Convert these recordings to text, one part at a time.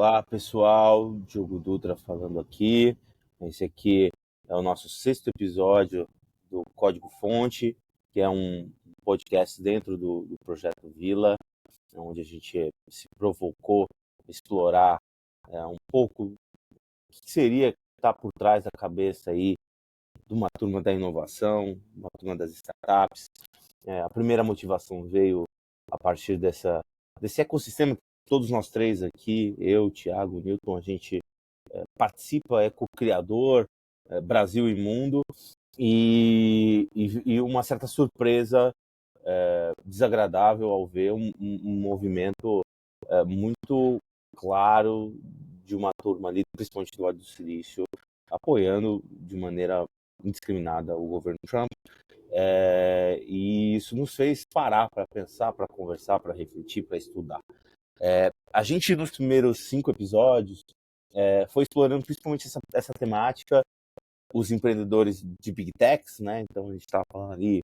Olá, pessoal. Diogo Dutra falando aqui. Esse aqui é o nosso sexto episódio do Código Fonte, que é um podcast dentro do projeto Vila, onde a gente se provocou a explorar um pouco o que seria estar por trás da cabeça aí de uma turma da inovação, uma turma das startups. A primeira motivação veio a partir desse ecossistema que todos nós três aqui, eu, Thiago, Newton, a gente participa, é co-criador, Brasil e mundo, e uma certa surpresa desagradável ao ver um movimento muito claro de uma turma ali, principalmente do Vale do Silício, apoiando de maneira indiscriminada o governo Trump. E isso nos fez parar para pensar, para conversar, para refletir, para estudar. A gente, nos primeiros 5 episódios, foi explorando principalmente essa temática, os empreendedores de Big Techs, né? Então, a gente estava falando ali,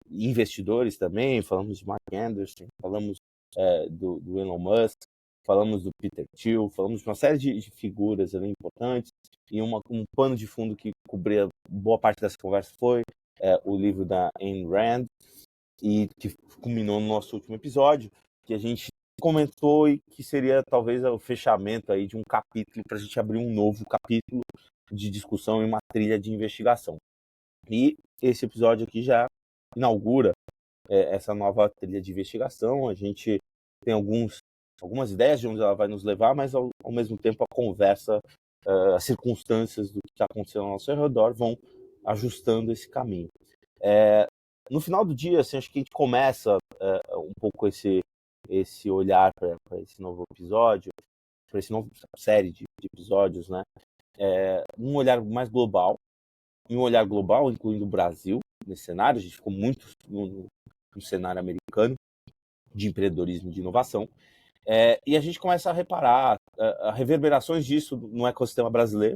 investidores também, falamos de Mark Anderson, falamos do Elon Musk, falamos do Peter Thiel, falamos de uma série de figuras ali importantes, e um pano de fundo que cobria boa parte dessa conversa foi o livro da Ayn Rand, e que culminou no nosso último episódio, que a gente comentou e que seria talvez o fechamento aí de um capítulo para a gente abrir um novo capítulo de discussão em uma trilha de investigação. E esse episódio aqui já inaugura essa nova trilha de investigação. A gente tem algumas ideias de onde ela vai nos levar, mas ao mesmo tempo a conversa, as circunstâncias do que está acontecendo ao nosso redor vão ajustando esse caminho. No final do dia, assim, acho que a gente começa um pouco esse olhar para esse novo episódio, para essa nova série de episódios, né? Um olhar mais global, incluindo o Brasil nesse cenário. A gente ficou muito no cenário americano de empreendedorismo e de inovação. E a gente começa a reparar reverberações disso no ecossistema brasileiro.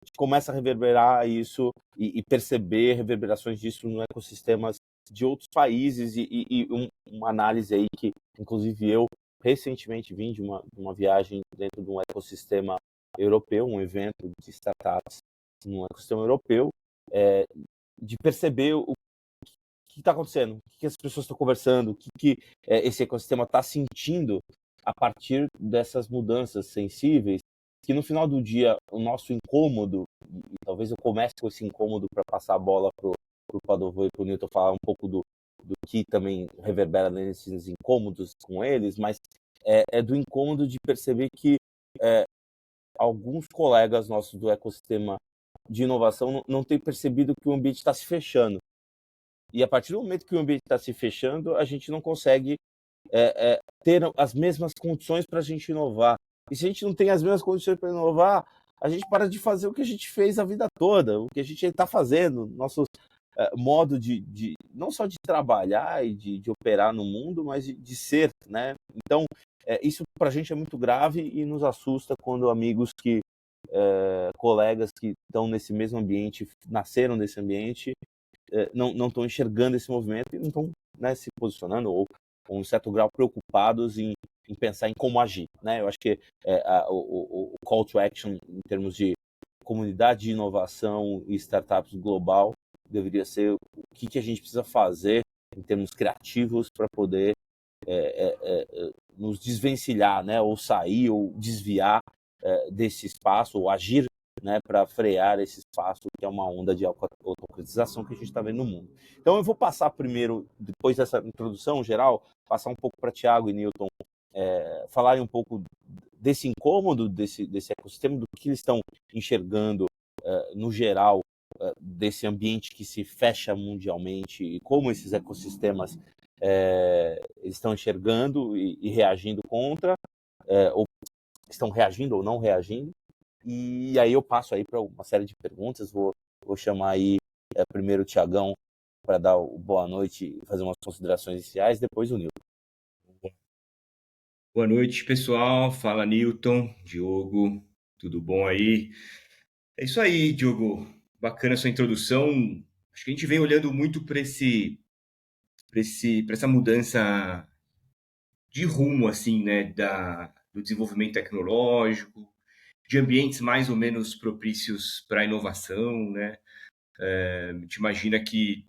A gente começa a reverberar isso e perceber reverberações disso no ecossistemas de outros países, e uma análise aí que, inclusive, eu recentemente vim de uma viagem dentro de um ecossistema europeu, um evento de startups no ecossistema europeu, de perceber o que está acontecendo, o que as pessoas estão conversando, o que esse ecossistema está sentindo a partir dessas mudanças sensíveis, que no final do dia o nosso incômodo, e talvez eu comece com esse incômodo para passar a bola para o Padovô e para o Newton falar um pouco do que também reverbera nesses incômodos com eles, mas é do incômodo de perceber que alguns colegas nossos do ecossistema de inovação não têm percebido que o ambiente está se fechando. E a partir do momento que o ambiente está se fechando, a gente não consegue ter as mesmas condições para a gente inovar. E se a gente não tem as mesmas condições para inovar, a gente para de fazer o que a gente fez a vida toda, o que a gente está fazendo, nosso modo de não só de trabalhar e de operar no mundo, mas de ser, né? Então, isso para a gente é muito grave e nos assusta quando amigos colegas que estão nesse mesmo ambiente, nasceram nesse ambiente, não estão enxergando esse movimento e não estão, né, se posicionando ou com um certo grau preocupados em pensar em como agir, né? Eu acho que o call to action em termos de comunidade de inovação e startups global deveria ser o que a gente precisa fazer em termos criativos para poder nos desvencilhar, né? Ou sair ou desviar desse espaço, ou agir, né, para frear esse espaço que é uma onda de autocratização que a gente está vendo no mundo. Então eu vou passar primeiro, depois dessa introdução geral, passar um pouco para Thiago e Newton falarem um pouco desse incômodo, desse ecossistema, do que eles estão enxergando no geral, desse ambiente que se fecha mundialmente, e como esses ecossistemas eles estão enxergando e reagindo contra, ou estão reagindo ou não reagindo. E aí eu passo aí para uma série de perguntas. Vou chamar aí primeiro o Thiagão para dar o boa noite e fazer umas considerações iniciais, depois o Newton. Boa noite, pessoal. Fala, Newton, Diogo, tudo bom aí? É isso aí, Diogo. Bacana a sua introdução. Acho que a gente vem olhando muito para essa mudança de rumo, assim, né, do desenvolvimento tecnológico, de ambientes mais ou menos propícios para a inovação, né? A gente imagina que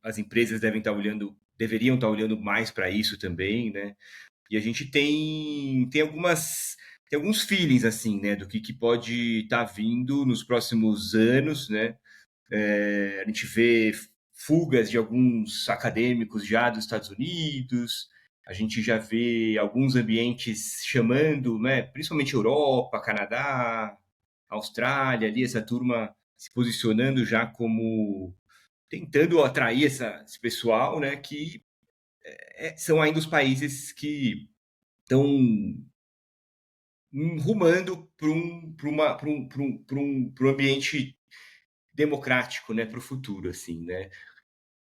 as empresas deveriam estar olhando mais para isso também, né? E a gente tem alguns feelings assim, né, do que pode estar vindo nos próximos anos, né? A gente vê fugas de alguns acadêmicos já dos Estados Unidos, a gente já vê alguns ambientes chamando, né, principalmente Europa, Canadá, Austrália, ali essa turma se posicionando já como tentando atrair esse pessoal, né, que são ainda os países que estão rumando para um ambiente democrático, né, para o futuro, assim, né?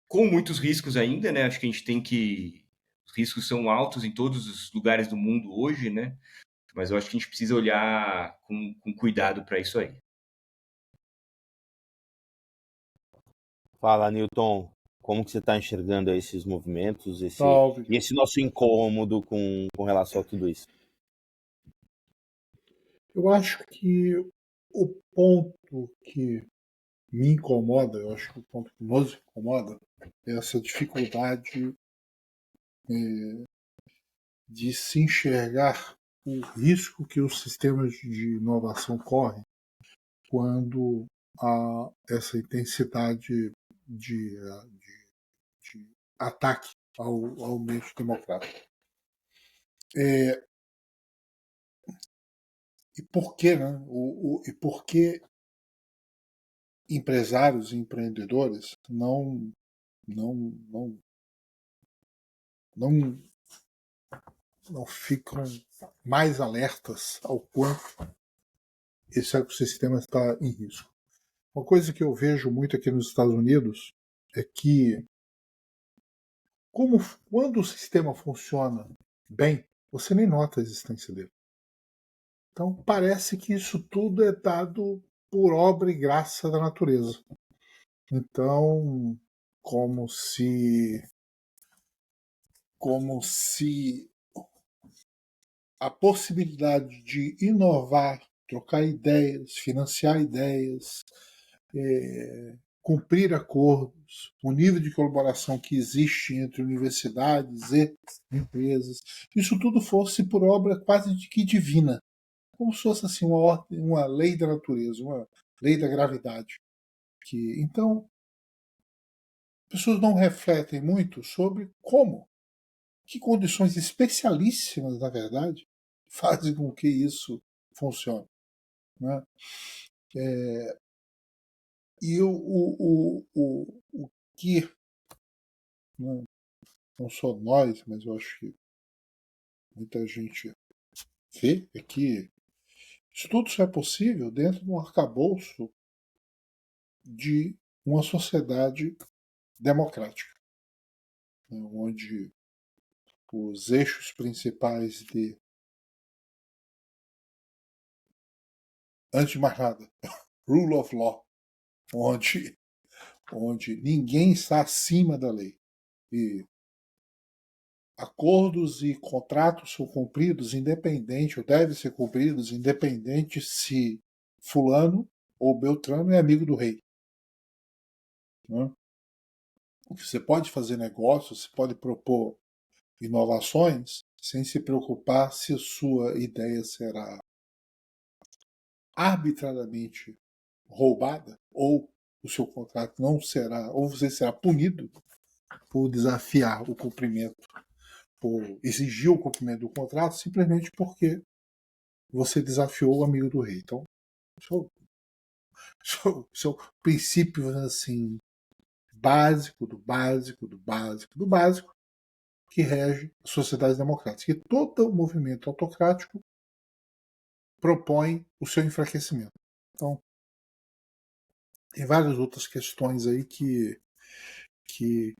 Com muitos riscos ainda, né? Acho que a gente tem que os riscos são altos em todos os lugares do mundo hoje, né? Mas eu acho que a gente precisa olhar com cuidado para isso aí. Fala, Newton, como que você está enxergando esses movimentos, Salve. e esse nosso incômodo com relação a tudo isso? Eu acho que o ponto que me incomoda, eu acho que o ponto que nos incomoda é essa dificuldade de se enxergar o risco que os sistemas de inovação correm quando há essa intensidade de ataque ao meio democrático. E por que, né? E por que empresários e empreendedores não, não, não, não ficam mais alertas ao quanto esse ecossistema está em risco? Uma coisa que eu vejo muito aqui nos Estados Unidos é que quando o sistema funciona bem, você nem nota a existência dele. Então parece que isso tudo é dado por obra e graça da natureza. Então, como se a possibilidade de inovar, trocar ideias, financiar ideias, cumprir acordos, o nível de colaboração que existe entre universidades e empresas, isso tudo fosse por obra quase de que divina, como se fosse assim uma lei da natureza, uma lei da gravidade. Então, pessoas não refletem muito sobre que condições especialíssimas, na verdade, fazem com que isso funcione. Né? E o que, né, não só nós, mas eu acho que muita gente vê é que isso tudo só é possível dentro de um arcabouço de uma sociedade democrática, né, onde os eixos principais antes de mais nada, rule of law, onde ninguém está acima da lei. E acordos e contratos são cumpridos independente, ou devem ser cumpridos independente se fulano ou Beltrano é amigo do rei. Né? Você pode fazer negócios, você pode propor inovações sem se preocupar se a sua ideia será arbitrariamente roubada ou o seu contrato não será, ou você será punido por desafiar o cumprimento, por exigir o cumprimento do contrato simplesmente porque você desafiou o amigo do rei. Então, isso é o princípio assim básico do básico do básico do básico que rege a sociedade democrática. E todo movimento autocrático propõe o seu enfraquecimento. Então, tem várias outras questões aí que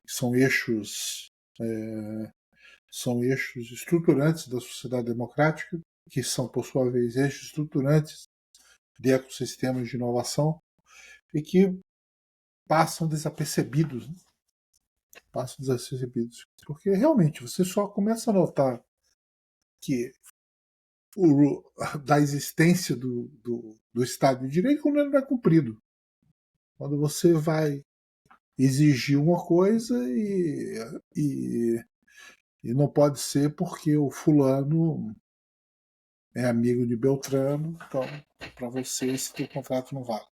são eixos estruturantes da sociedade democrática, que são, por sua vez, eixos estruturantes de ecossistemas de inovação e que passam desapercebidos. Né? Passam desapercebidos. Porque realmente você só começa a notar que da existência do Estado de Direito quando ele não é cumprido. Quando você vai exigir uma coisa e não pode ser porque o fulano é amigo de Beltrano, então para você esse teu contrato não vale.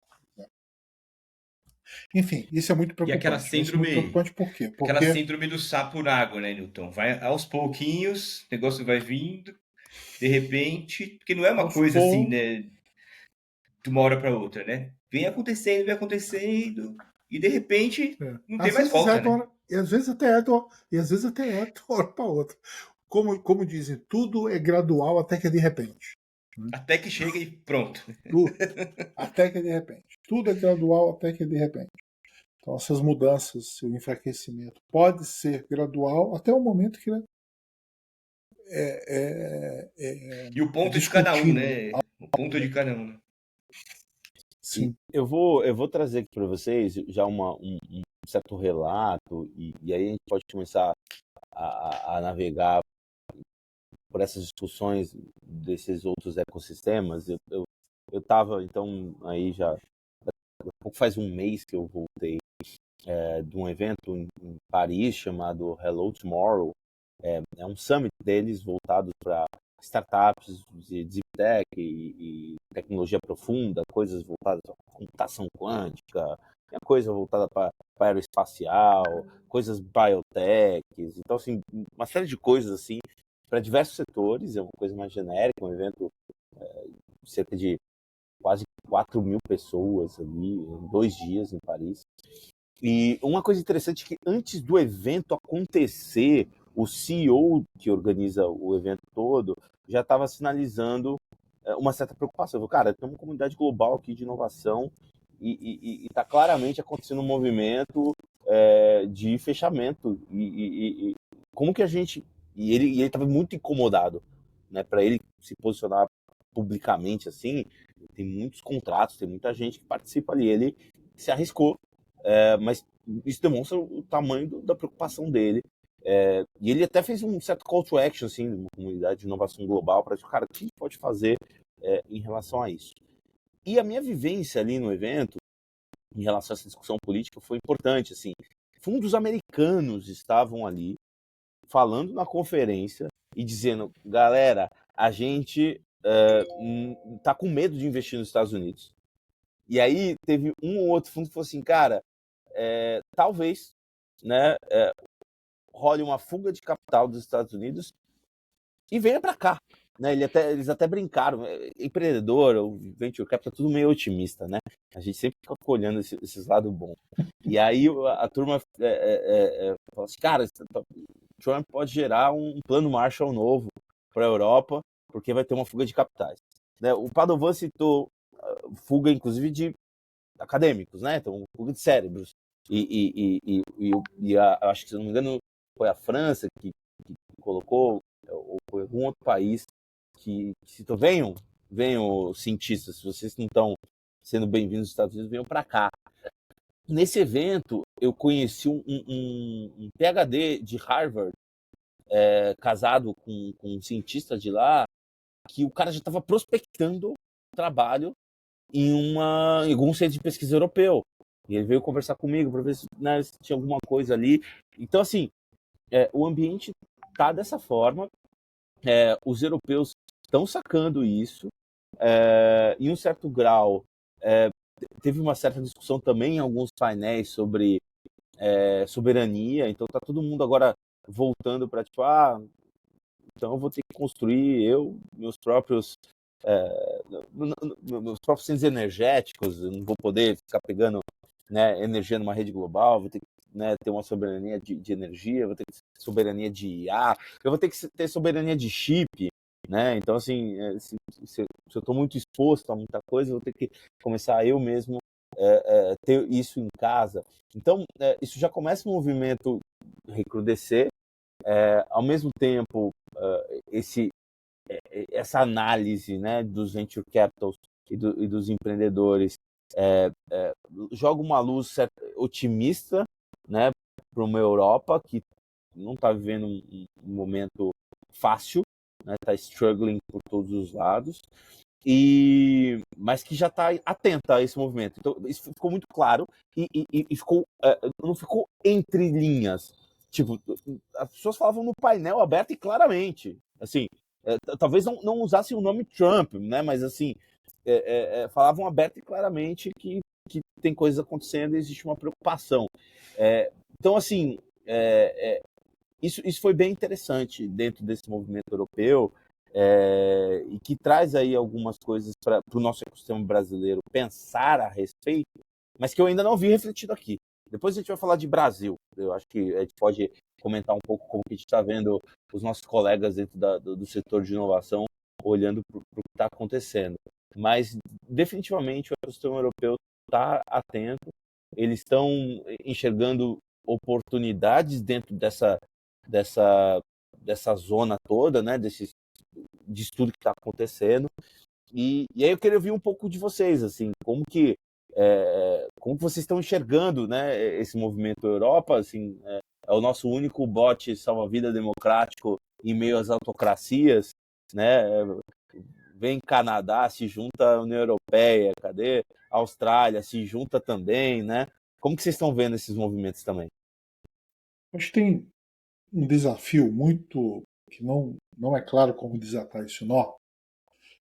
Enfim, isso é muito E preocupante. Isso é muito preocupante por quê? aquela Porque síndrome do sapo na água, né, Newton? Vai aos pouquinhos, o negócio vai vindo, de repente, porque não é uma coisa assim, né, de uma hora para outra, né? Vem acontecendo, e de repente não tem às mais vezes é volta, de uma né? hora, e às vezes até é de uma hora para outra. Como dizem, tudo é gradual até que é de repente. Até que chega e pronto. Tudo, até que é de repente. Tudo é gradual até que é de repente. Então, essas mudanças, o enfraquecimento, pode ser gradual até o momento que E o é ponto de cada um, discutido. né? O ponto de cada um, né? E Sim. eu vou trazer aqui para vocês já um certo relato, e aí a gente pode começar a navegar por essas discussões desses outros ecossistemas. Eu estava, então, aí já faz um mês que eu voltei de um evento em Paris chamado Hello Tomorrow. É um summit deles voltado para startups de deep tech e tecnologia profunda, coisas voltadas à computação quântica, coisa voltada para aeroespacial, coisas biotechs. Então, assim, uma série de coisas assim para diversos setores. É uma coisa mais genérica, um evento de cerca de quase 4.000 pessoas ali, em 2 dias em Paris. E uma coisa interessante é que antes do evento acontecer, o CEO que organiza o evento todo já estava sinalizando uma certa preocupação. Falei, cara, tem uma comunidade global aqui de inovação e está claramente acontecendo um movimento de fechamento. E como que a gente... E ele estava muito incomodado, né? Para ele se posicionar publicamente assim, tem muitos contratos, tem muita gente que participa ali. Ele se arriscou, mas isso demonstra o tamanho da preocupação dele. E ele até fez um certo call to action, assim, uma comunidade de inovação global, para dizer, cara, o que a gente pode fazer em relação a isso? E a minha vivência ali no evento, em relação a essa discussão política, foi importante, assim. Fundos americanos estavam ali, falando na conferência e dizendo, galera, a gente tá com medo de investir nos Estados Unidos. E aí teve um ou outro fundo que falou assim, cara, talvez, né, role uma fuga de capital dos Estados Unidos e venha para cá. Né? Eles até brincaram, empreendedor, o venture capital, tudo meio otimista, né? A gente sempre fica olhando esses lados bons. E aí a turma fala assim, cara, Trump pode gerar um plano Marshall novo para a Europa, porque vai ter uma fuga de capitais. Né? O Padovan citou fuga, inclusive, de acadêmicos, né? Então, fuga de cérebros. Acho que, se não me engano, foi a França que colocou, ou foi algum outro país que citou, venham cientistas, se vocês não estão sendo bem-vindos nos Estados Unidos, venham para cá. Nesse evento, eu conheci um PhD de Harvard, casado com um cientista de lá, que o cara já estava prospectando trabalho em algum centro de pesquisa europeu. E ele veio conversar comigo para ver se, né, se tinha alguma coisa ali. Então, assim, o ambiente está dessa forma. Os europeus estão sacando isso. Em um certo grau, teve uma certa discussão também em alguns painéis sobre soberania. Então, está todo mundo agora voltando para, tipo, então eu vou ter que construir meus próprios centros energéticos, eu não vou poder ficar pegando, né, energia numa rede global, vou ter que, né, ter uma soberania de energia, vou ter que ter soberania de IA, eu vou ter que ter soberania de chip, né? Então, assim, se eu estou muito exposto a muita coisa, eu vou ter que começar eu mesmo ter isso em casa. Então, isso já começa um movimento recrudescer. Ao mesmo tempo, essa análise, né, dos venture capitals e dos empreendedores joga uma luz otimista, né, para uma Europa que não está vivendo um momento fácil, né? Está struggling por todos os lados, mas que já está atenta a esse movimento. Então, isso ficou muito claro e ficou, não ficou entre linhas. Tipo, as pessoas falavam no painel aberto e claramente. Assim, talvez não usassem o nome Trump, né? Mas assim, falavam aberto e claramente que tem coisas acontecendo e existe uma preocupação. Então, assim, isso foi bem interessante dentro desse movimento europeu, e que traz aí algumas coisas para o nosso ecossistema brasileiro pensar a respeito, mas que eu ainda não vi refletido aqui. Depois a gente vai falar de Brasil. Eu acho que a gente pode comentar um pouco como que a gente está vendo os nossos colegas dentro do setor de inovação olhando para o que está acontecendo. Mas, definitivamente, o ecossistema europeu está atento, eles estão enxergando oportunidades dentro dessa zona toda, né, disso tudo que está acontecendo. E aí eu queria ouvir um pouco de vocês, assim, como que vocês estão enxergando, né, esse movimento Europa, assim, é o nosso único bote salva-vida democrático em meio às autocracias, né? Vem Canadá, se junta à União Europeia, cadê? A Austrália se junta também, né? Como que vocês estão vendo esses movimentos também? Acho que tem um desafio muito que não é claro como desatar esse nó.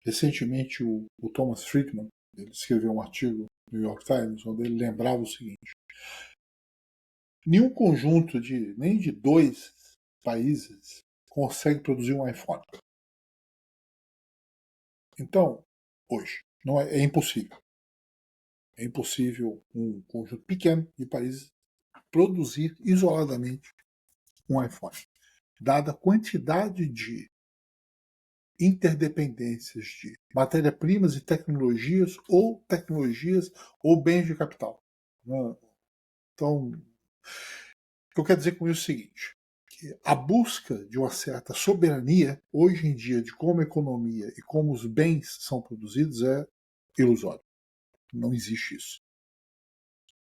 Recentemente, o Thomas Friedman ele escreveu um artigo no New York Times onde ele lembrava o seguinte: nenhum conjunto nem de 2 países consegue produzir um iPhone. Então, hoje, não é impossível. É impossível um conjunto pequeno de países produzir isoladamente um iPhone, dada a quantidade de interdependências de matéria-primas e tecnologias ou bens de capital. Então, o que eu quero dizer com isso é o seguinte: que a busca de uma certa soberania, hoje em dia, de como a economia e como os bens são produzidos é ilusório. Não existe isso.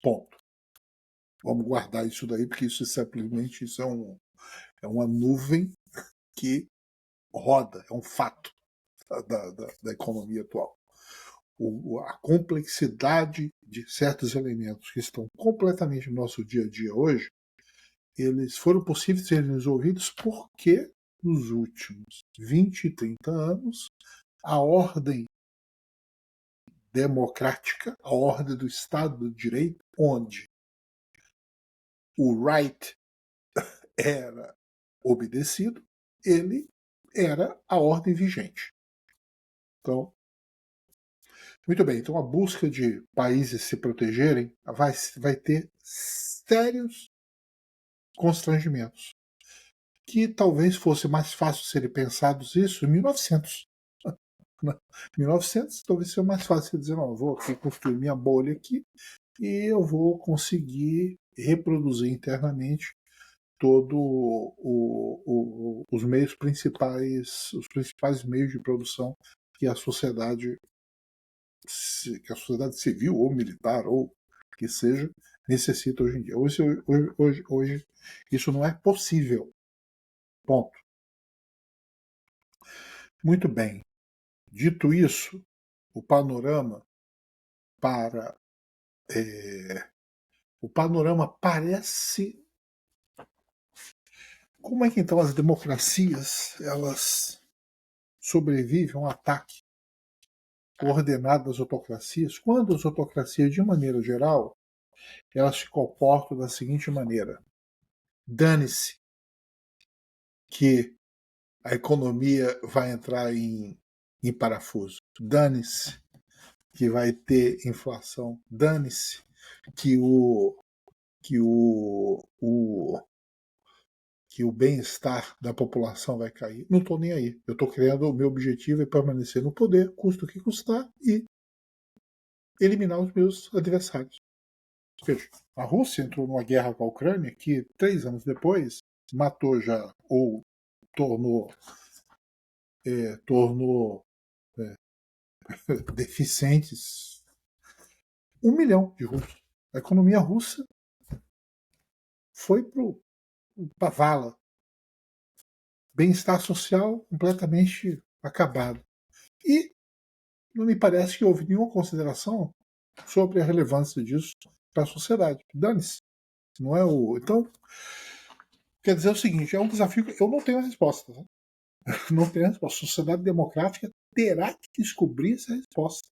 Ponto. Vamos guardar isso daí, porque isso simplesmente é uma nuvem que roda, é um fato da economia atual. A complexidade de certos elementos que estão completamente no nosso dia a dia hoje, eles foram possíveis de serem resolvidos porque nos últimos 20 e 30 anos a ordem democrática, a ordem do Estado do Direito, onde o right era obedecido, ele era a ordem vigente. Então, muito bem, então a busca de países se protegerem vai ter sérios constrangimentos, que talvez fosse mais fácil serem pensados isso em 1900. Em 1900 talvez seja mais fácil dizer, não, eu vou aqui construir minha bolha aqui e eu vou conseguir reproduzir internamente todo os meios principais, os principais meios de produção que a sociedade civil ou militar ou que seja necessita hoje em dia. Hoje isso não é possível. Ponto. Muito bem. Dito isso, o panorama parece. Como é que então as democracias elas sobrevivem a um ataque coordenado das autocracias, quando as autocracias, de maneira geral, elas se comportam da seguinte maneira: dane-se que a economia vai entrar em parafuso, dane-se que vai ter inflação, dane-se que o bem-estar da população vai cair. Não estou nem aí. Eu estou criando, o meu objetivo é permanecer no poder, custa o que custar, e eliminar os meus adversários. Veja, a Rússia entrou numa guerra com a Ucrânia que 3 anos depois matou já, ou tornou deficientes 1 milhão de russos. A economia russa foi para a vala. bem-estar social completamente acabado. E não me parece que houve nenhuma consideração sobre a relevância disso para a sociedade. Dane-se. Não é o. Então, quer dizer o seguinte: é um desafio que eu não tenho a resposta. Né? Não tenho a resposta. A sociedade democrática terá que descobrir essa resposta.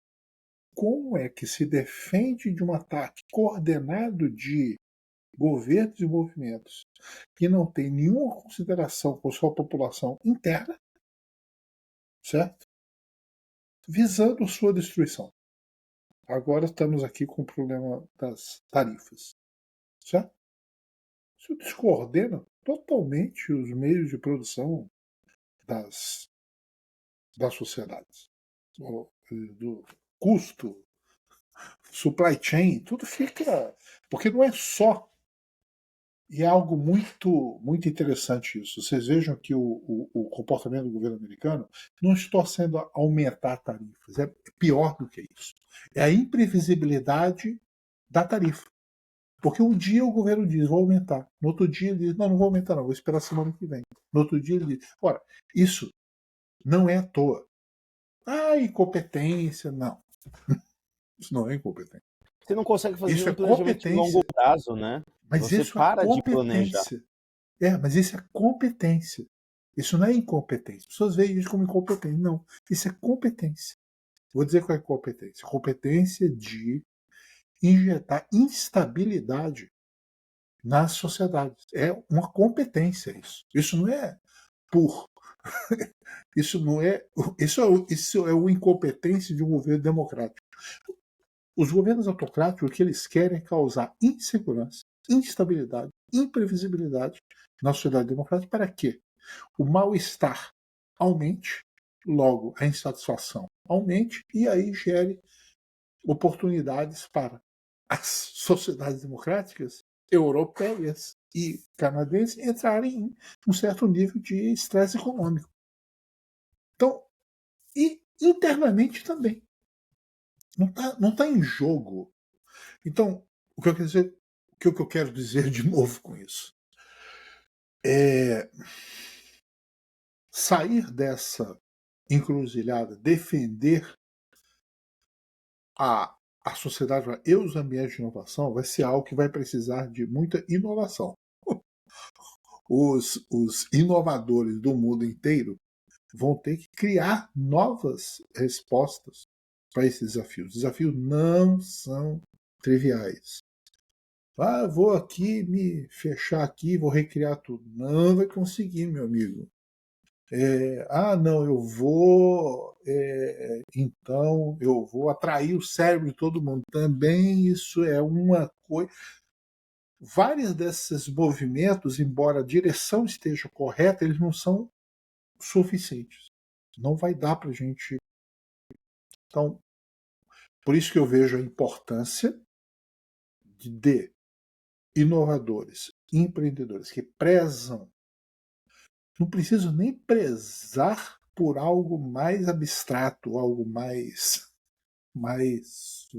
Como é que se defende de um ataque coordenado de governos e movimentos que não tem nenhuma consideração com sua população interna, certo? Visando sua destruição. Agora estamos aqui com o problema das tarifas, certo? Isso descoordena totalmente os meios de produção das sociedades. Do custo, supply chain, tudo fica. Porque não é só. E é algo muito interessante isso. Vocês vejam que o comportamento do governo americano não está sendo aumentar tarifas, é pior do que isso. É a imprevisibilidade da tarifa. Porque um dia o governo diz, vou aumentar. No outro dia ele diz, não vou aumentar não, vou esperar a semana que vem. No outro dia ele diz, ora, isso não é à toa. Ah, incompetência, não. Isso não é incompetência. Você não consegue fazer Isso um é planejamento de longo competência. prazo, né? Mas Você isso é para de planejar. competência. Mas isso é competência. Isso não é incompetência. As pessoas veem isso como incompetência. Não. Isso é competência. Vou dizer qual é a competência. Competência de injetar instabilidade nas sociedades. É uma competência isso. Isso não é por. Isso não é. Isso é uma incompetência de um governo democrático. Os governos autocráticos, o que eles querem é causar insegurança, instabilidade, imprevisibilidade na sociedade democrática. Para quê? O mal-estar aumente, logo a insatisfação aumente, e aí gere oportunidades para as sociedades democráticas europeias e canadenses entrarem em um certo nível de estresse econômico. Então, e internamente também. Não tá em jogo. Então, o que eu quero dizer de novo com isso? É sair dessa encruzilhada, defender a sociedade e os ambientes de inovação vai ser algo que vai precisar de muita inovação. Os inovadores do mundo inteiro vão ter que criar novas respostas para esses desafios. Os desafios não são triviais. Vou aqui me fechar aqui, vou recriar tudo. Não vai conseguir, meu amigo. Não, então eu vou atrair o cérebro de todo mundo. Também isso é uma coisa. Vários desses movimentos, embora a direção esteja correta, eles não são suficientes. Não vai dar para a gente. Então, por isso que eu vejo a importância de inovadores, empreendedores que prezam. Não preciso nem prezar por algo mais abstrato, algo mais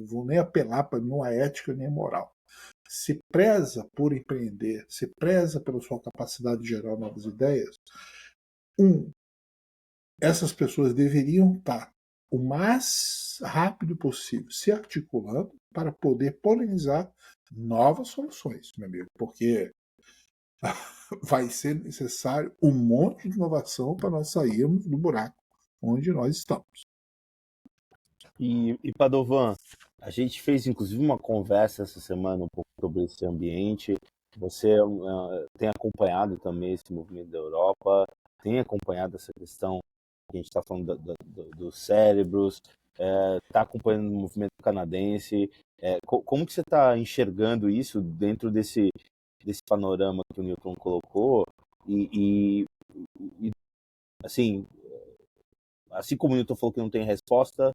vou nem apelar para nenhuma ética nem moral. Se preza por empreender, se preza pela sua capacidade de gerar novas ideias, essas pessoas deveriam estar o mais rápido possível se articulando para poder polinizar novas soluções, meu amigo, porque vai ser necessário um monte de inovação para nós sairmos do buraco onde nós estamos. E Padovan, a gente fez inclusive uma conversa essa semana um pouco sobre esse ambiente. Você tem acompanhado também esse movimento da Europa, tem acompanhado essa questão que a gente está falando dos cérebros, está acompanhando o movimento canadense. Como que você está enxergando isso dentro desse panorama que o Newton colocou? E assim como o Newton falou que não tem resposta,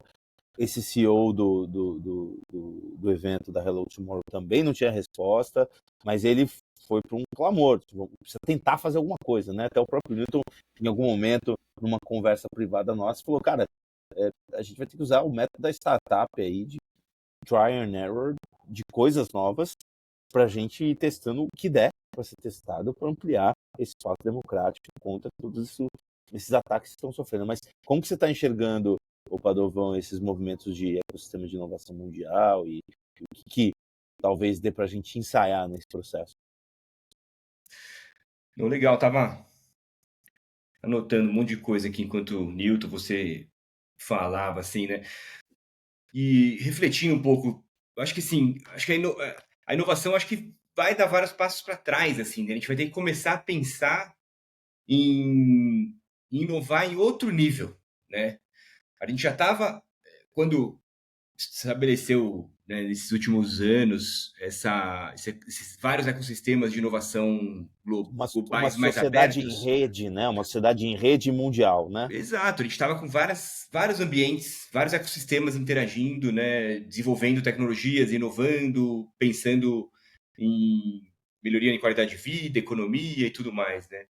esse CEO do evento da Hello Tomorrow também não tinha resposta, mas ele foi para um clamor, precisa tentar fazer alguma coisa, né? Até o próprio Newton, em algum momento, numa conversa privada nossa, falou, cara, a gente vai ter que usar o método da startup aí, de try and error, de coisas novas, para a gente ir testando o que der para ser testado, para ampliar esse espaço democrático contra todos esses ataques que estão sofrendo. Mas como que você está enxergando, o Padovão, esses movimentos de ecossistema de inovação mundial e o que talvez dê para a gente ensaiar nesse processo? Legal, tava anotando um monte de coisa aqui enquanto, Newton, você falava, assim, né? E refletindo um pouco, acho que sim, acho que a inovação acho que vai dar vários passos para trás, assim, né? A gente vai ter que começar a pensar em inovar em outro nível, né? A gente já estava, quando estabeleceu, né, nesses últimos anos, esses vários ecossistemas de inovação Uma globais mais sociedade abertos. em rede, né? Uma sociedade em rede mundial, né? Exato, a gente estava com vários ambientes, vários ecossistemas interagindo, né, desenvolvendo tecnologias, inovando, pensando em melhoria em qualidade de vida, economia e tudo mais, né?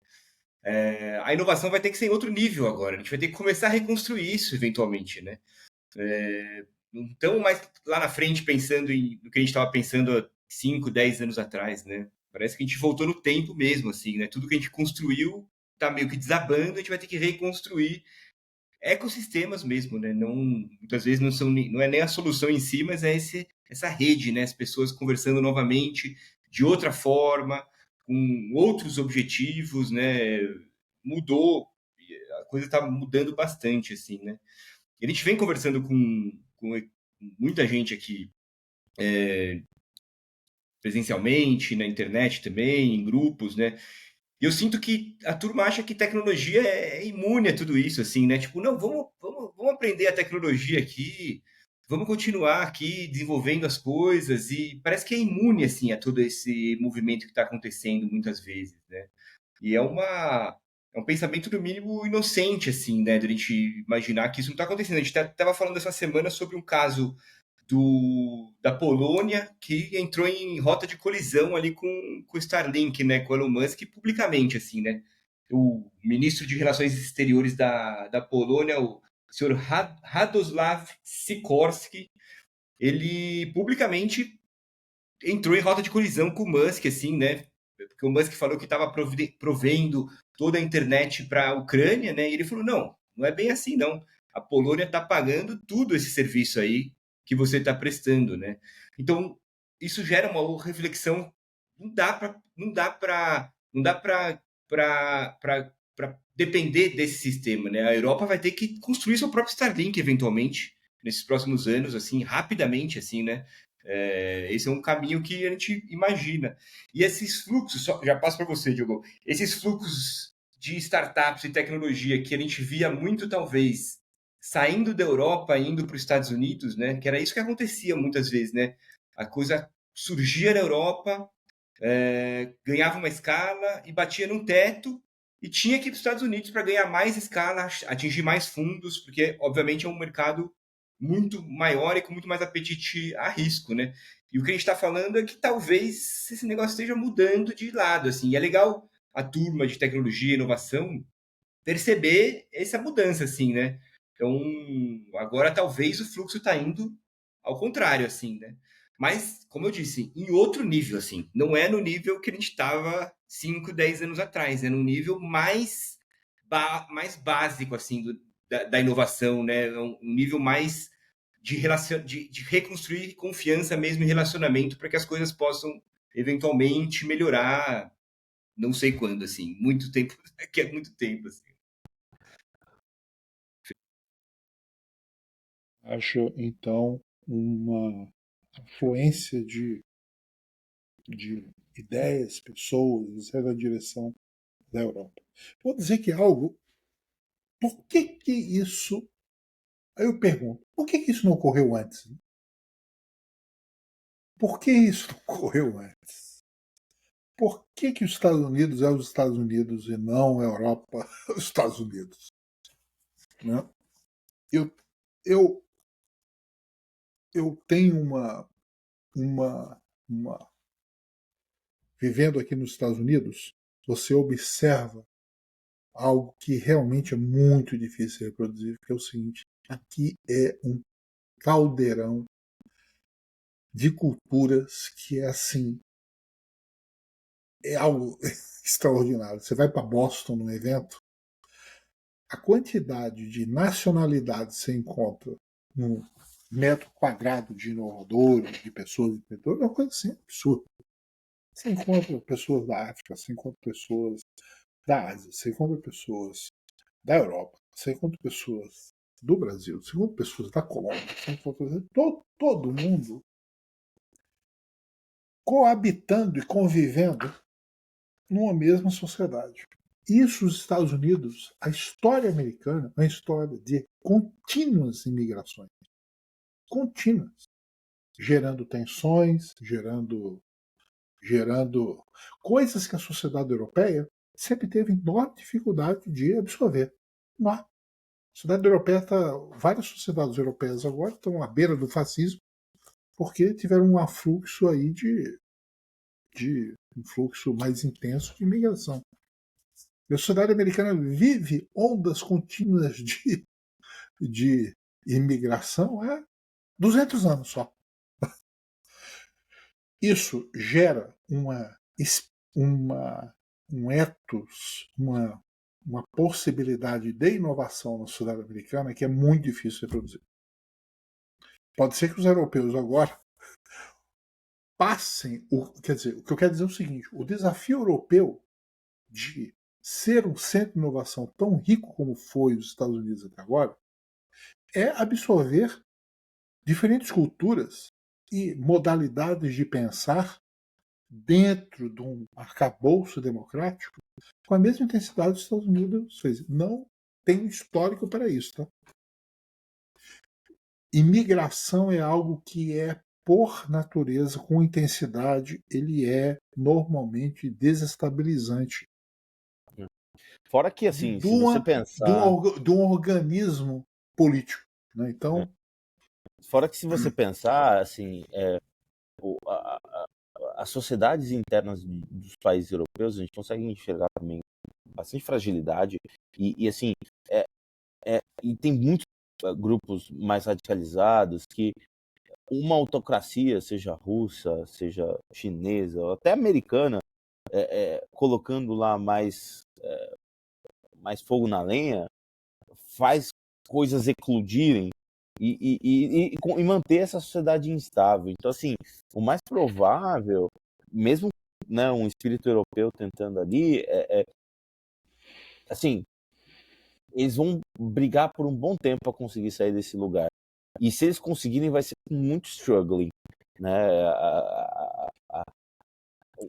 A inovação vai ter que ser em outro nível agora, a gente vai ter que começar a reconstruir isso eventualmente, né? Então, mais lá na frente, pensando no que a gente estava pensando há 5, 10 anos atrás, né? Parece que a gente voltou no tempo mesmo, assim, né? Tudo que a gente construiu está meio que desabando, a gente vai ter que reconstruir ecossistemas mesmo, né? Não, muitas vezes não é nem a solução em si, mas é essa rede, né? As pessoas conversando novamente, de outra forma, com outros objetivos, né? Mudou, a coisa está mudando bastante, assim, né? E a gente vem conversando com muita gente aqui presencialmente, na internet também, em grupos, né? E eu sinto que a turma acha que tecnologia é imune a tudo isso, assim, né? Tipo, não, vamos aprender a tecnologia aqui, vamos continuar aqui desenvolvendo as coisas, e parece que é imune, assim, a todo esse movimento que está acontecendo muitas vezes, né? E é um pensamento, no mínimo, inocente, assim, né? De a gente imaginar que isso não está acontecendo. A gente estava falando essa semana sobre um caso da Polônia, que entrou em rota de colisão ali com o Starlink, né, com o Elon Musk, publicamente, assim, né? O ministro de Relações Exteriores da Polônia, o senhor Radoslav Sikorski, ele publicamente entrou em rota de colisão com o Musk, assim, né? Porque o Musk falou que estava provendo toda a internet para a Ucrânia, né? E ele falou, não é bem assim, não. A Polônia está pagando tudo esse serviço aí que você está prestando, né? Então, isso gera uma reflexão. Não dá para depender desse sistema, né? A Europa vai ter que construir seu próprio Starlink, eventualmente, nesses próximos anos, assim, rapidamente, assim, né? Esse é um caminho que a gente imagina. E esses fluxos, já passo para você, Diogo, esses fluxos de startups e tecnologia que a gente via muito, talvez, saindo da Europa, indo para os Estados Unidos, né? Que era isso que acontecia muitas vezes, né? A coisa surgia na Europa, ganhava uma escala e batia num teto e tinha que ir para os Estados Unidos para ganhar mais escala, atingir mais fundos, porque, obviamente, é um mercado muito maior e com muito mais apetite a risco, né? E o que a gente está falando é que talvez esse negócio esteja mudando de lado, assim. E é legal a turma de tecnologia e inovação perceber essa mudança, assim, né? Então, agora talvez o fluxo está indo ao contrário, assim, né? Mas, como eu disse, em outro nível, assim. Não é no nível que a gente estava 5, 10 anos atrás. É no nível mais básico, assim, da inovação, né? Um nível mais de reconstruir confiança mesmo em relacionamento para que as coisas possam eventualmente melhorar, não sei quando, assim, muito tempo, daqui a muito tempo, assim. Acho, então, uma afluência de ideias, pessoas na direção da Europa. Vou dizer que algo. Por que isso. Aí eu pergunto, por que isso não ocorreu antes? Por que isso não ocorreu antes? Por que os Estados Unidos é os Estados Unidos e não a Europa os Estados Unidos? Né? Eu, eu, eu tenho uma. Vivendo aqui nos Estados Unidos, você observa algo que realmente é muito difícil de reproduzir, que é o seguinte: aqui é um caldeirão de culturas que é assim, é algo extraordinário. Você vai para Boston num evento, a quantidade de nacionalidades que você encontra no metro quadrado de inovadores, de pessoas, é uma coisa assim absurda. Você encontra pessoas da África, você encontra pessoas da Ásia, você encontra pessoas da Europa, você encontra pessoas do Brasil, você encontra pessoas da Colômbia, você encontra todo mundo coabitando e convivendo numa mesma sociedade. Isso, os Estados Unidos, a história americana é uma história de contínuas imigrações. Contínuas. Gerando tensões, gerando coisas que a sociedade europeia sempre teve enorme dificuldade de absorver. Não. A sociedade europeia várias sociedades europeias agora estão à beira do fascismo porque tiveram um afluxo aí de um fluxo mais intenso de imigração. A sociedade americana vive ondas contínuas de imigração há 200 anos só. Isso gera um ethos, uma possibilidade de inovação na sociedade americana que é muito difícil de reproduzir. Pode ser que os europeus agora passem. Quer dizer, o que eu quero dizer é o seguinte: o desafio europeu de ser um centro de inovação tão rico como foi os Estados Unidos até agora é absorver diferentes culturas e modalidades de pensar dentro de um arcabouço democrático com a mesma intensidade dos Estados Unidos fez. Não tem histórico para isso. Tá? Imigração é algo que é, por natureza, com intensidade, ele é normalmente desestabilizante. Fora que, assim, se você pensar... de um organismo político. Né? Então... Fora que, se você pensar, assim, as sociedades internas dos países europeus, a gente consegue enxergar também bastante fragilidade e assim, e tem muitos grupos mais radicalizados que uma autocracia, seja russa, seja chinesa, ou até americana, colocando lá mais fogo na lenha, faz coisas eclodirem e manter essa sociedade instável. Então, assim, o mais provável, mesmo, né, um espírito europeu tentando ali, assim, eles vão brigar por um bom tempo para conseguir sair desse lugar. E se eles conseguirem, vai ser muito struggling, né?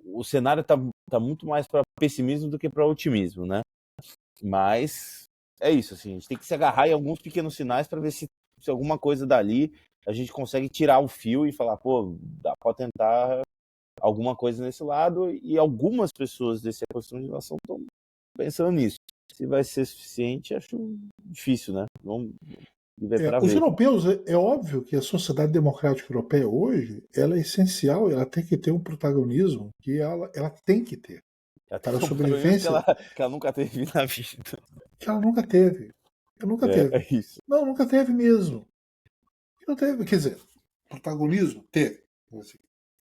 O cenário tá muito mais para pessimismo do que para otimismo, né? Mas é isso, assim, a gente tem que se agarrar em alguns pequenos sinais para ver se alguma coisa dali a gente consegue tirar o fio e falar, pô, dá para tentar alguma coisa nesse lado, e algumas pessoas desse ecossistema de inovação estão pensando nisso. Se vai ser suficiente, acho difícil, né? Vamos ver para ver. Os europeus, é óbvio que a sociedade democrática europeia hoje, ela é essencial, ela tem que ter um protagonismo que ela tem que ter. Para a sobrevivência que ela nunca teve na vida. Que ela nunca teve. Nunca teve. É isso. Não, nunca teve mesmo. Não teve, quer dizer, protagonismo teve. Assim,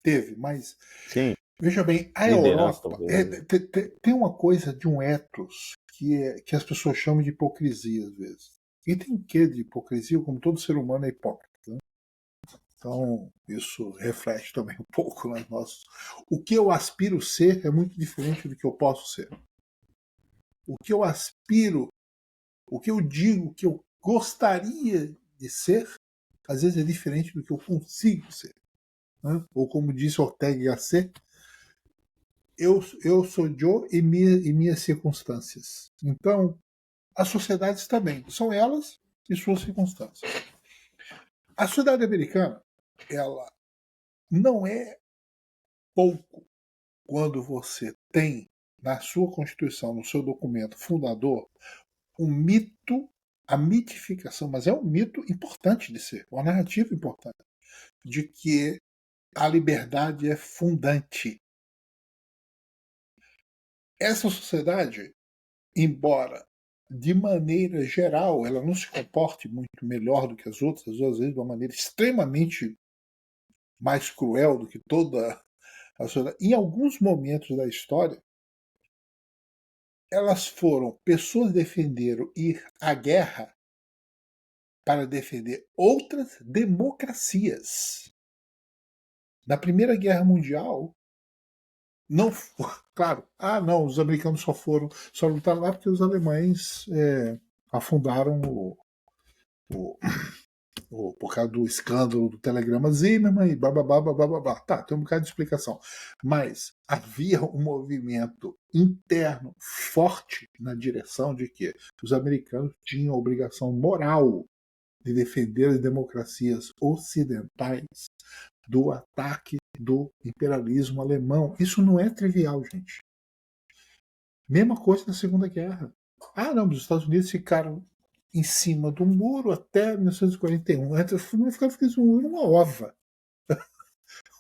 teve, mas sim. Veja bem, a Europa tem uma coisa de um ethos que as pessoas chamam de hipocrisia às vezes. E tem um quê de hipocrisia, como todo ser humano é hipócrita. Né? Então, isso reflete também um pouco nas nossas. O que eu aspiro ser é muito diferente do que eu posso ser. O que eu aspiro, o que eu digo que eu gostaria de ser, às vezes é diferente do que eu consigo ser. Né? Ou como disse Ortega y Gasset, eu sou eu e minhas circunstâncias. Então, as sociedades também são elas e suas circunstâncias. A sociedade americana, ela não é pouco quando você tem na sua Constituição, no seu documento fundador, um mito, a mitificação, mas é um mito importante de ser, uma narrativa importante, de que a liberdade é fundante. Essa sociedade, embora de maneira geral ela não se comporte muito melhor do que as outras, às vezes de uma maneira extremamente mais cruel do que toda Em alguns momentos da história, elas foram pessoas que defenderam ir à guerra para defender outras democracias. Na Primeira Guerra Mundial, não, claro, não, os americanos só lutaram lá porque os alemães afundaram por causa do escândalo do telegrama Zimmermann e blá blá blá blá blá blá. Tá, tem um bocado de explicação. Mas havia um movimento interno forte na direção de que os americanos tinham a obrigação moral de defender as democracias ocidentais do ataque do imperialismo alemão. Isso não é trivial, gente. Mesma coisa na Segunda Guerra. Não, os Estados Unidos ficaram em cima do muro até 1941. Não ficaram em cima do muro, uma ova.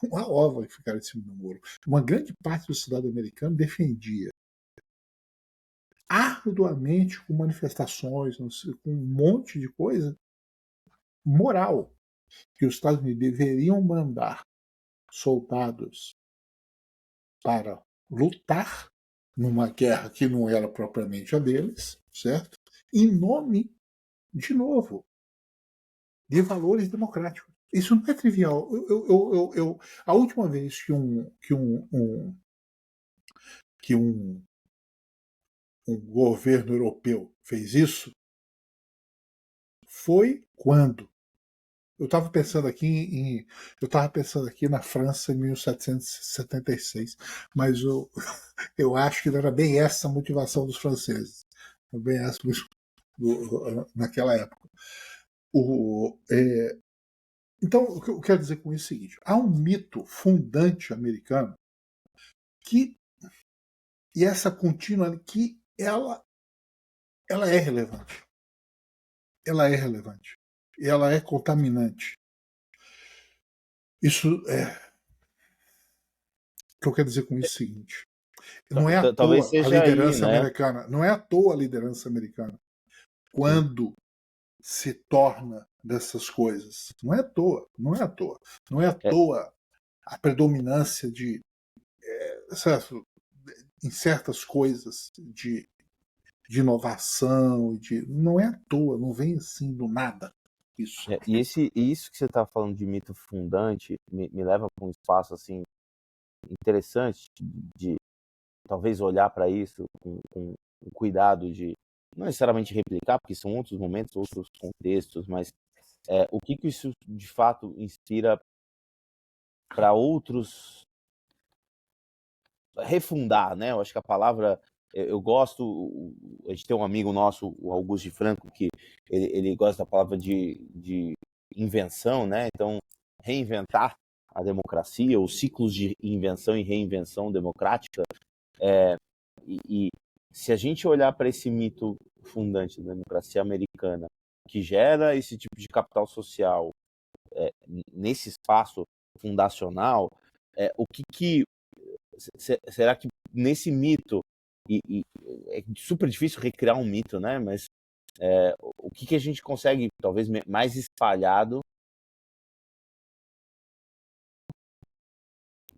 Uma ova que ficaram em cima do muro. Uma grande parte do cidadão americano defendia arduamente, com manifestações, com um monte de coisa, moral, que os Estados Unidos deveriam mandar soldados para lutar numa guerra que não era propriamente a deles, certo? Em nome, de novo, de valores democráticos. Isso não é trivial. A última vez que um governo europeu fez isso foi quando? Eu estava pensando aqui na França em 1776, mas eu acho que não era bem essa a motivação dos franceses, bem essa naquela época. Então, o que eu quero dizer com isso é o seguinte: há um mito fundante americano e essa contínua que ela é relevante. Ela é relevante. E ela é contaminante. Isso é. O que eu quero dizer com isso é o seguinte: não é à Talvez toa a seja liderança aí, né? americana. Não é à toa a liderança americana. Quando se torna dessas coisas. Não é à toa. Não é à toa. Não é à toa a predominância de. Em certas coisas de inovação. Não é à toa. Não vem assim do nada. Isso. E isso que você está falando de mito fundante me leva para um espaço assim interessante de talvez olhar para isso com cuidado de não necessariamente replicar, porque são outros momentos, outros contextos, mas o que isso de fato inspira para outros refundar, né? Eu acho que a palavra eu gosto. A gente tem um amigo nosso, o Augusto de Franco, que ele gosta da palavra de invenção, né? Então, reinventar a democracia, os ciclos de invenção e reinvenção democrática. E se a gente olhar para esse mito fundante da democracia americana, que gera esse tipo de capital social nesse espaço fundacional, o que será que nesse mito, e é super difícil recriar um mito, né? Mas o que a gente consegue, talvez mais espalhado,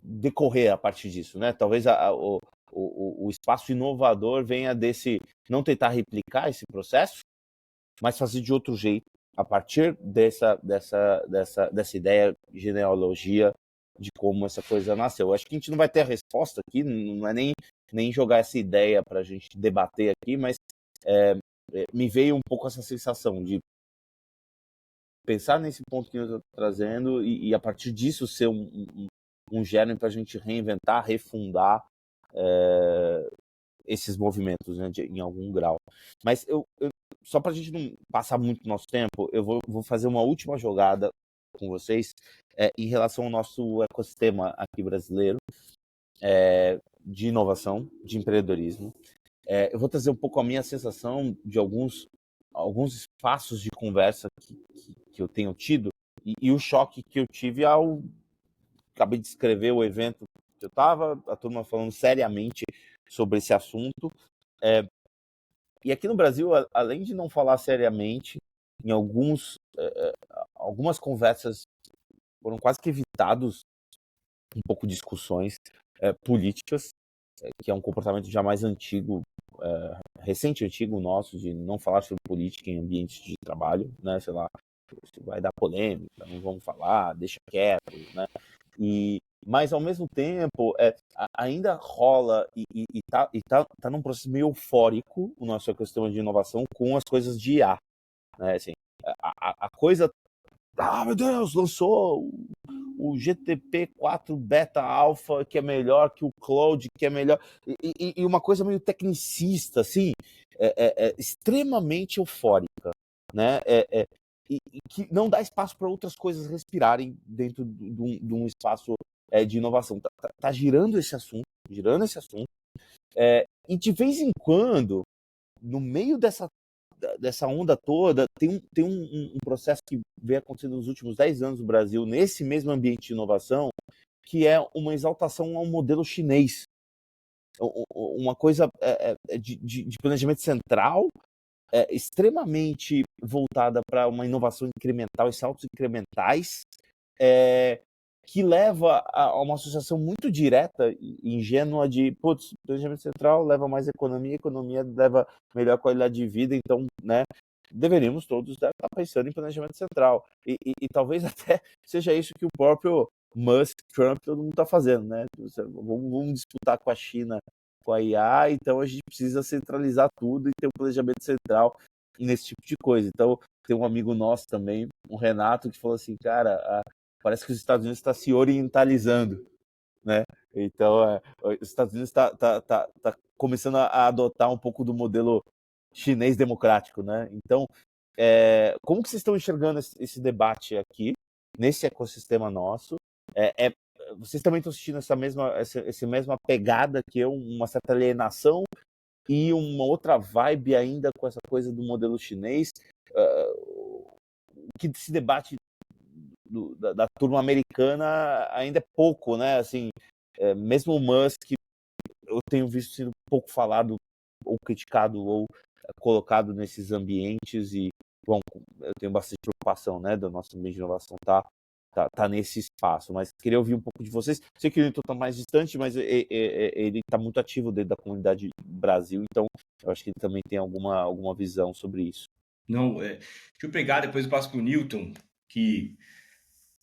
decorrer a partir disso, né? Talvez o espaço inovador venha desse, não tentar replicar esse processo, mas fazer de outro jeito, a partir dessa ideia de genealogia, de como essa coisa nasceu. Eu acho que a gente não vai ter a resposta aqui, não é nem jogar essa ideia para a gente debater aqui, mas me veio um pouco essa sensação de pensar nesse ponto que eu estou trazendo e a partir disso ser um germe para a gente reinventar, refundar esses movimentos, né, em algum grau. Mas só para a gente não passar muito nosso tempo, eu vou fazer uma última jogada com vocês em relação ao nosso ecossistema aqui brasileiro de inovação, de empreendedorismo. Eu vou trazer um pouco a minha sensação de alguns espaços de conversa que eu tenho tido e o choque que eu tive ao acabei de escrever o evento que eu estava, a turma falando seriamente sobre esse assunto. E aqui no Brasil, além de não falar seriamente, em algumas conversas foram quase que evitados um pouco discussões políticas, que é um comportamento já mais antigo, recente e antigo nosso, de não falar sobre política em ambientes de trabalho, né? Sei lá, isso vai dar polêmica, não vamos falar, deixa quieto, né? Mas ao mesmo tempo ainda rola e tá num processo meio eufórico o nosso ecossistema de inovação com as coisas de IA, né? Assim, a coisa, meu Deus, lançou o GTP4 Beta Alpha, que é melhor que o Cloud, que é melhor, e uma coisa meio tecnicista, assim, extremamente eufórica, né? E que não dá espaço para outras coisas respirarem dentro de um espaço de inovação. Tá girando esse assunto, e de vez em quando, no meio dessa onda toda, tem um processo que vem acontecendo nos últimos 10 anos no Brasil, nesse mesmo ambiente de inovação, que é uma exaltação ao modelo chinês. Uma coisa de planejamento central, extremamente voltada para uma inovação incremental e saltos incrementais, que leva a uma associação muito direta e ingênua de, planejamento central leva mais economia leva melhor qualidade de vida, então, né, deveríamos todos estar pensando em planejamento central. E talvez até seja isso que o próprio Musk, Trump, todo mundo está fazendo, né? Vamos disputar com a China, com a IA, então a gente precisa centralizar tudo e ter um planejamento central nesse tipo de coisa. Então, tem um amigo nosso também, o Renato, que falou assim, cara, parece que os Estados Unidos está se orientalizando, né? Então, os Estados Unidos tá começando a adotar um pouco do modelo chinês democrático, né? Então, como que vocês estão enxergando esse debate aqui, nesse ecossistema nosso? Vocês também estão assistindo essa mesma pegada que eu, uma certa alienação e uma outra vibe ainda com essa coisa do modelo chinês, que se debate da turma americana ainda é pouco, né? Assim, mesmo o Musk, eu tenho visto sendo pouco falado ou criticado ou colocado nesses ambientes e, bom, eu tenho bastante preocupação, né, do nosso ambiente de inovação tá nesse espaço, mas queria ouvir um pouco de vocês. Sei que o Newton está mais distante, mas ele está muito ativo dentro da comunidade Brasil, então eu acho que ele também tem alguma visão sobre isso. Não, deixa eu pegar, depois eu passo para o Newton, que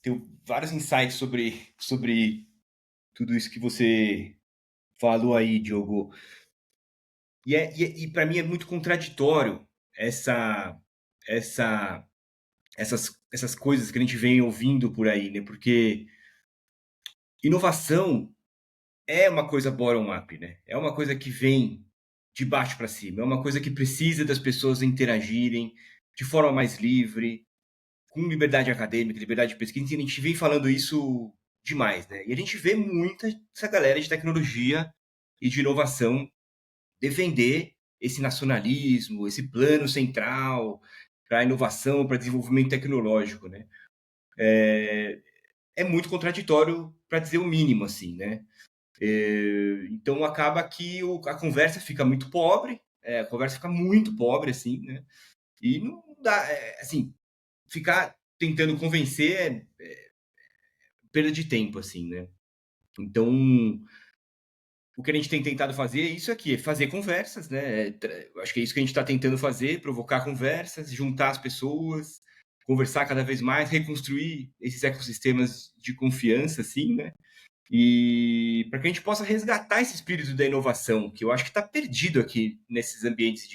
tem vários insights sobre tudo isso que você falou aí, Diogo. E para mim é muito contraditório essas coisas que a gente vem ouvindo por aí, né? Porque inovação é uma coisa bottom-up, né? É uma coisa que vem de baixo para cima, é uma coisa que precisa das pessoas interagirem de forma mais livre, com liberdade acadêmica, liberdade de pesquisa, e a gente vem falando isso demais, né? E a gente vê muita essa galera de tecnologia e de inovação defender esse nacionalismo, esse plano central para inovação, para desenvolvimento tecnológico, né? É muito contraditório, para dizer o mínimo, assim, né? Então acaba que a conversa fica muito pobre, assim, né? E não dá, assim, ficar tentando convencer perda de tempo, assim, né? Então, o que a gente tem tentado fazer é isso aqui, é fazer conversas, né? Acho que é isso que a gente está tentando fazer, provocar conversas, juntar as pessoas, conversar cada vez mais, reconstruir esses ecossistemas de confiança, assim, né? E para que a gente possa resgatar esse espírito da inovação, que eu acho que está perdido aqui nesses ambientes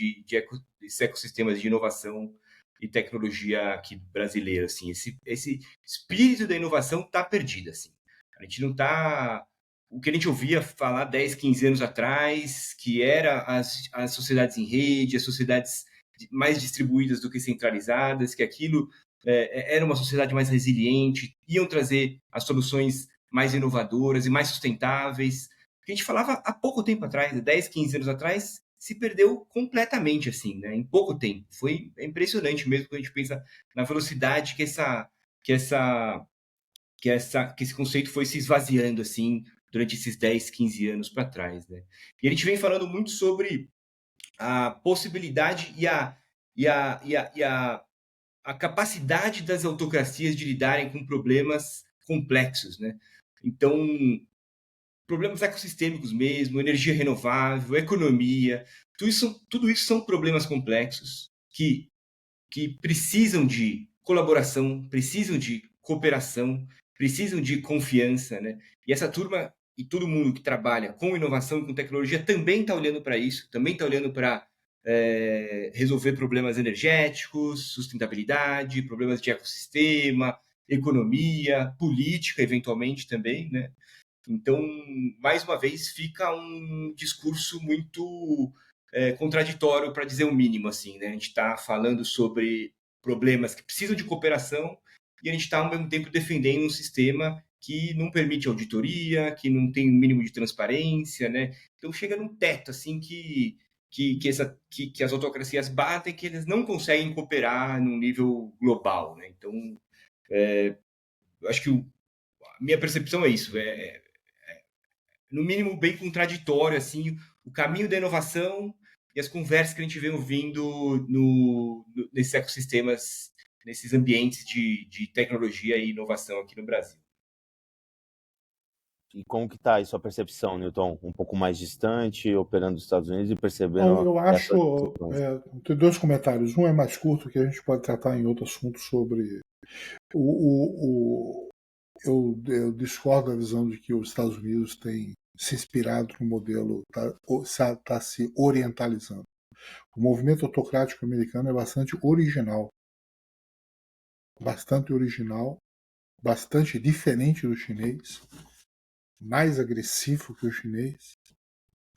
esses ecossistemas de inovação e tecnologia aqui brasileiro, assim. Esse espírito da inovação está perdido, assim. A gente não está... O que a gente ouvia falar 10, 15 anos atrás, que era as sociedades em rede, as sociedades mais distribuídas do que centralizadas, que aquilo era uma sociedade mais resiliente, iam trazer as soluções mais inovadoras e mais sustentáveis. O que a gente falava há pouco tempo atrás, 10, 15 anos atrás, se perdeu completamente, assim, né? Em pouco tempo. É impressionante mesmo quando a gente pensa na velocidade que esse conceito foi se esvaziando, assim, durante esses 10, 15 anos para trás, né? E a gente vem falando muito sobre a possibilidade e a capacidade das autocracias de lidarem com problemas complexos, né? Então, problemas ecossistêmicos mesmo, energia renovável, economia, tudo isso são problemas complexos que precisam de colaboração, precisam de cooperação, precisam de confiança, né? E essa turma e todo mundo que trabalha com inovação e com tecnologia também está olhando para isso, também está olhando para resolver problemas energéticos, sustentabilidade, problemas de ecossistema, economia, política, eventualmente também, né? Então, mais uma vez, fica um discurso muito contraditório, para dizer o mínimo, assim, né? A gente está falando sobre problemas que precisam de cooperação e a gente está, ao mesmo tempo, defendendo um sistema que não permite auditoria, que não tem o um mínimo de transparência, né? Então, chega num teto, assim, que as autocracias batem, que eles não conseguem cooperar num nível global, né? Então, eu acho que a minha percepção é isso, no mínimo bem contraditório, assim, o caminho da inovação e as conversas que a gente vem ouvindo nesses ecossistemas, nesses ambientes de tecnologia e inovação aqui no Brasil. E como que está aí sua percepção, Newton? Um pouco mais distante, operando nos Estados Unidos e Então, percebendo eu essa acho. Tem dois comentários. Um é mais curto, que a gente pode tratar em outro assunto sobre. Eu discordo da visão de que os Estados Unidos têm se inspirado no modelo, está se orientalizando. O movimento autocrático americano é bastante original, bastante diferente do chinês, mais agressivo que o chinês,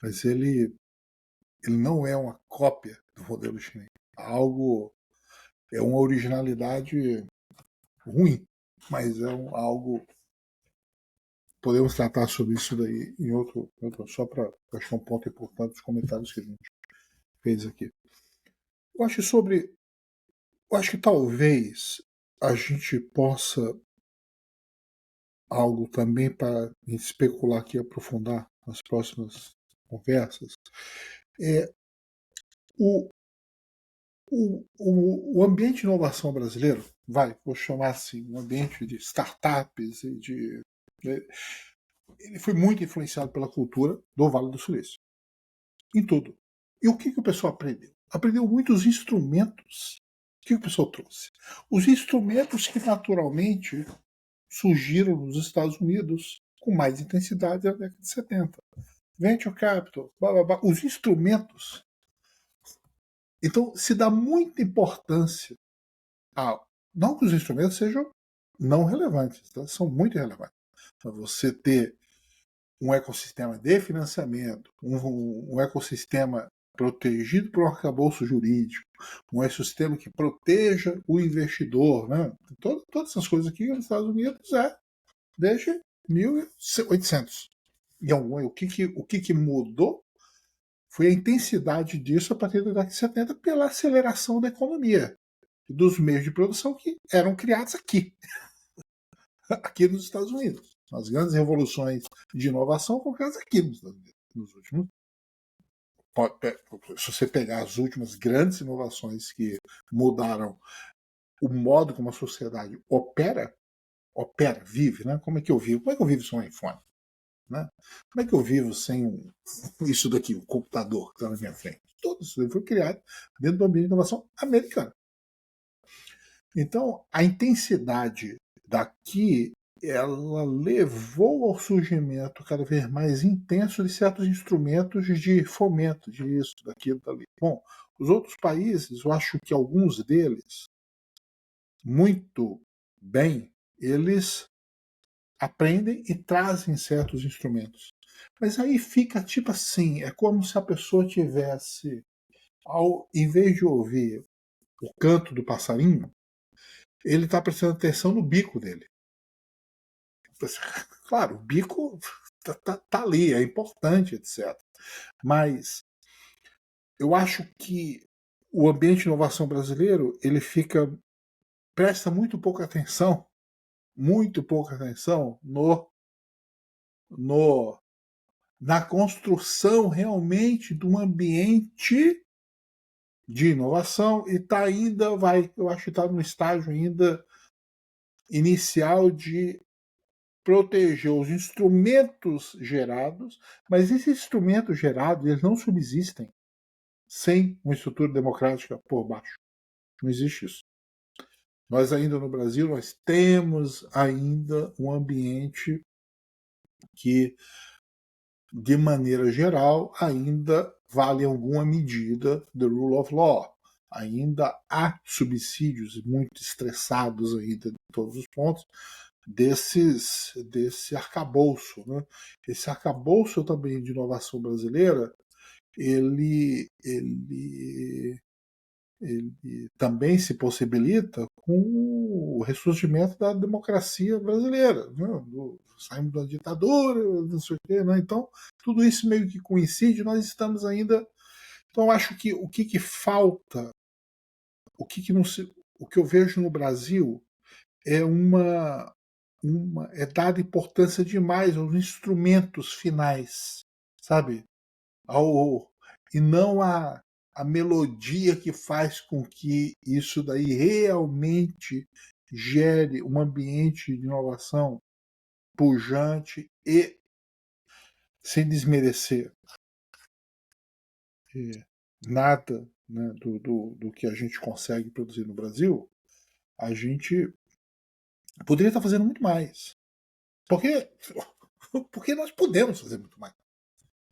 mas ele não é uma cópia do modelo chinês. É uma originalidade ruim, mas é algo. Podemos tratar sobre isso daí em outro só para achar um ponto importante dos comentários que a gente fez aqui. Eu acho que talvez a gente possa algo também para especular aqui, aprofundar nas próximas conversas, é o, o ambiente de inovação brasileiro, vou chamar assim, um ambiente de startups e ele foi muito influenciado pela cultura do Vale do Silício. Em tudo. E o que o pessoal aprendeu? Aprendeu muitos instrumentos. O que o pessoal trouxe? Os instrumentos que naturalmente surgiram nos Estados Unidos com mais intensidade na década de 70. Venture capital, blá, blá, blá, os instrumentos. Então, se dá muita importância não que os instrumentos sejam não relevantes, tá? São muito relevantes. Para você ter um ecossistema de financiamento, um ecossistema protegido por um arcabouço jurídico, um ecossistema que proteja o investidor, né? Todas essas coisas aqui nos Estados Unidos desde 1800. E o que mudou foi a intensidade disso a partir da década de 70 pela aceleração da economia e dos meios de produção que eram criados aqui nos Estados Unidos. As grandes revoluções de inovação foram criadas aqui nos Estados Unidos, nos últimos. Se você pegar as últimas grandes inovações que mudaram o modo como a sociedade opera, vive, né? Como é que eu vivo? Como é que eu vivo sem um iPhone? Né? Como é que eu vivo sem isso daqui, o computador que está na minha frente? Tudo isso foi criado dentro do ambiente de inovação americano. Então, a intensidade daqui, ela levou ao surgimento cada vez mais intenso de certos instrumentos de fomento disso, daquilo, dali. Bom, os outros países, eu acho que alguns deles, muito bem, eles aprendem e trazem certos instrumentos. Mas aí fica tipo assim, é como se a pessoa tivesse, em vez de ouvir o canto do passarinho, ele está prestando atenção no bico dele. Claro, o bico tá ali, é importante, etc. Mas eu acho que o ambiente de inovação brasileiro, ele presta muito pouca atenção na construção realmente de um ambiente de inovação e eu acho que está no estágio ainda inicial de proteger os instrumentos gerados, mas esses instrumentos gerados eles não subsistem sem uma estrutura democrática por baixo. Não existe isso. Nós ainda no Brasil, nós temos ainda um ambiente que, de maneira geral, ainda vale em alguma medida the rule of law. Ainda há subsídios muito estressados ainda em todos os pontos desse arcabouço. Né? Esse arcabouço também de inovação brasileira, ele também se possibilita com o ressurgimento da democracia brasileira. Né? Saímos da ditadura, não sei o quê. Né? Então, tudo isso meio que coincide, nós estamos ainda... Então, acho que o que falta, o que eu vejo no Brasil é é dada importância demais aos instrumentos finais, sabe? E não a melodia que faz com que isso daí realmente gere um ambiente de inovação pujante e sem desmerecer nada, né, do que a gente consegue produzir no Brasil, a gente poderia estar fazendo muito mais. Porque nós podemos fazer muito mais.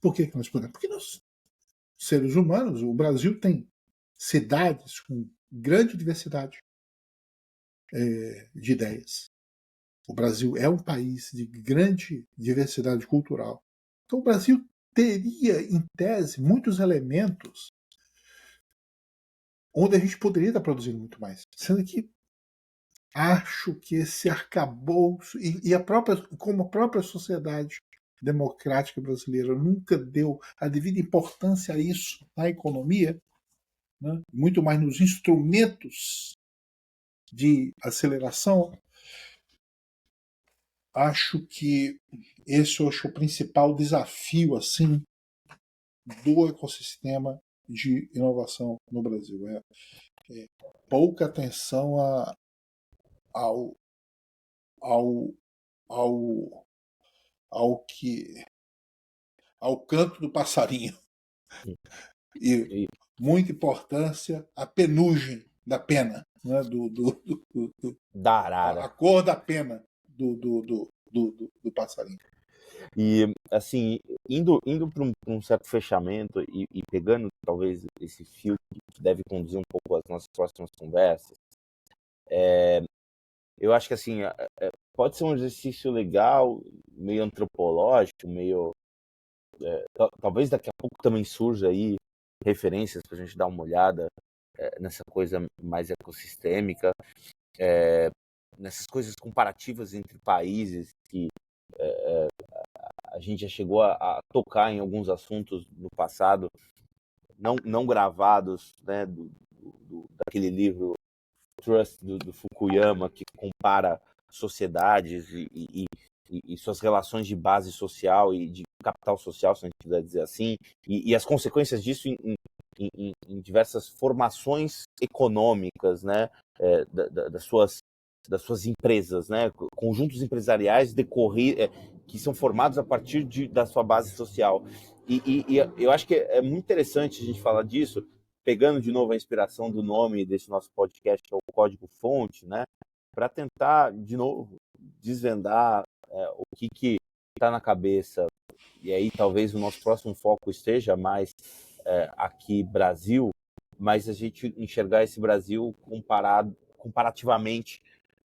Por que nós podemos? Porque nós, seres humanos, o Brasil tem cidades com grande diversidade de ideias. O Brasil é um país de grande diversidade cultural. Então o Brasil teria, em tese, muitos elementos onde a gente poderia estar produzindo muito mais. Sendo que acho que esse arcabouço, como a própria sociedade democrática brasileira nunca deu a devida importância a isso na economia, né? Muito mais nos instrumentos de aceleração, acho que esse é o principal desafio assim do ecossistema de inovação no Brasil. Pouca atenção ao canto do passarinho e muita importância à penugem da pena, né? Da arara. A cor da pena do passarinho. E, assim, indo para um certo fechamento e pegando, talvez, esse fio que deve conduzir um pouco as nossas próximas conversas, eu acho que, assim, pode ser um exercício legal, meio antropológico, meio... talvez daqui a pouco também surja aí referências para a gente dar uma olhada nessa coisa mais ecossistêmica, nessas coisas comparativas entre países que a gente já chegou a tocar em alguns assuntos no passado, não gravados, né, daquele livro Trust do Fukuyama, que compara sociedades e suas relações de base social e de capital social, se a gente quiser dizer assim, e as consequências disso em diversas formações econômicas, né, das suas empresas, né, conjuntos empresariais que são formados a partir da sua base social. E eu acho que é muito interessante a gente falar disso, pegando de novo a inspiração do nome desse nosso podcast, que é o Código Fonte, né, para tentar, de novo, desvendar o que está na cabeça. E aí talvez o nosso próximo foco esteja mais aqui, Brasil, mas a gente enxergar esse Brasil comparativamente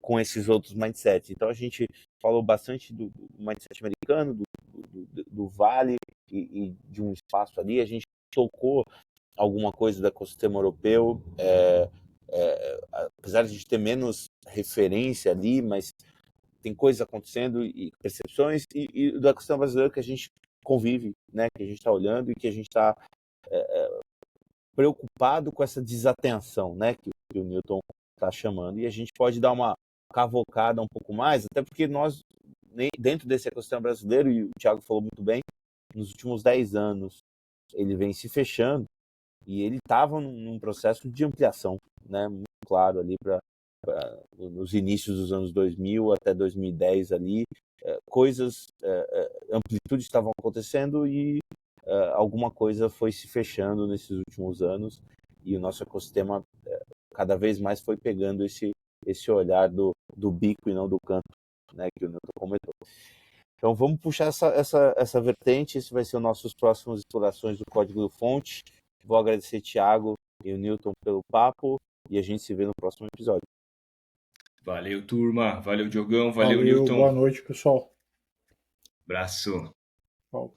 com esses outros mindsets. Então a gente falou bastante do mindset americano, do Vale e de um espaço ali. A gente tocou alguma coisa do ecossistema europeu, apesar de a gente ter menos referência ali, mas tem coisas acontecendo e percepções, e do ecossistema brasileiro que a gente convive, né, que a gente está olhando e que a gente está preocupado com essa desatenção, né, que o Newton está chamando, e a gente pode dar uma cavocada um pouco mais, até porque nós, dentro desse ecossistema brasileiro, e o Thiago falou muito bem, nos últimos 10 anos ele vem se fechando, e ele estava num processo de ampliação, né, muito claro ali nos inícios dos anos 2000 até 2010 ali, coisas, amplitudes estavam acontecendo e alguma coisa foi se fechando nesses últimos anos e o nosso ecossistema cada vez mais foi pegando esse olhar do bico e não do canto, né, que o Newton comentou. Então vamos puxar essa vertente, esse vai ser os nossos próximos explorações do código-fonte. Vou agradecer Thiago e o Newton pelo papo e a gente se vê no próximo episódio. Valeu, turma. Valeu, Diogão. Valeu, Valeu, Newton. boa noite, pessoal. Abraço. Tchau.